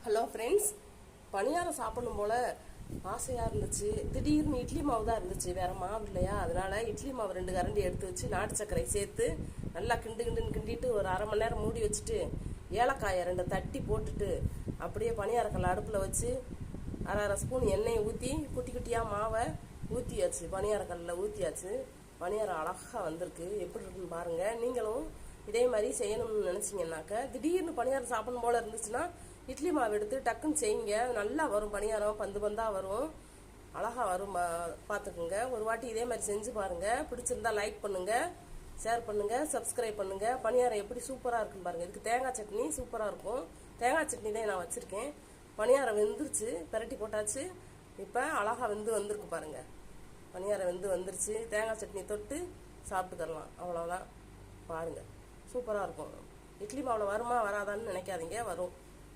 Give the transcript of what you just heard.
Hello friends, பணியாரம் சாப்பிடணும் போல் ஆசையாக இருந்துச்சு. திடீர்னு இட்லி மாவு தான் இருந்துச்சு, வேறு மாவு இல்லையா. அதனால் இட்லி மாவு 2 கரண்டி எடுத்து வச்சு நாட்டு சர்க்கரை சேர்த்து நல்லா கிண்டிட்டு ஒரு அரை மணி நேரம் மூடி வச்சுட்டு ஏலக்காயை 2 தட்டி போட்டுட்டு அப்படியே பணியாரக்கல்ல அடுப்பில் வச்சு அரை ஸ்பூன் எண்ணெயை ஊற்றி குட்டி குட்டியாக மாவை ஊற்றியாச்சு. பணியாரக்கல்லில் ஊற்றியாச்சு. பணியாரம் அழகாக வந்திருக்கு. எப்படி இருக்குன்னு பாருங்கள். நீங்களும் இதே மாதிரி செய்யணும்னு நினச்சிங்கன்னாக்க, திடீர்னு பணியாரம் சாப்பிடணும் போல் இருந்துச்சுன்னா இட்லி மாவு எடுத்து டக்குன்னு செய்யுங்க. நல்லா வரும். பணியாரம் பந்து பந்தாக வரும், அழகாக வரும். பார்த்துக்குங்க. ஒரு வாட்டி இதே மாதிரி செஞ்சு பாருங்கள். பிடிச்சிருந்தா லைக் பண்ணுங்கள், ஷேர் பண்ணுங்கள், சப்ஸ்கிரைப் பண்ணுங்கள். பணியாரம் எப்படி சூப்பராக இருக்குன்னு பாருங்கள். இதுக்கு தேங்காய் சட்னி சூப்பராக இருக்கும். தேங்காய் சட்னி தான் நான் வச்சுருக்கேன். பணியாரம் வெந்துருச்சு, பெரட்டி போட்டாச்சு. இப்போ அழகாக வந்திருக்கு பாருங்கள். பணியாரம் வந்துருச்சு. தேங்காய் சட்னி தொட்டு சாப்பிட்டுக்கலாம். அவ்வளோதான். பாருங்கள், சூப்பராக இருக்கும். இட்லி மாவில் வருமா வராதான்னு நினைக்காதீங்க, வரும்.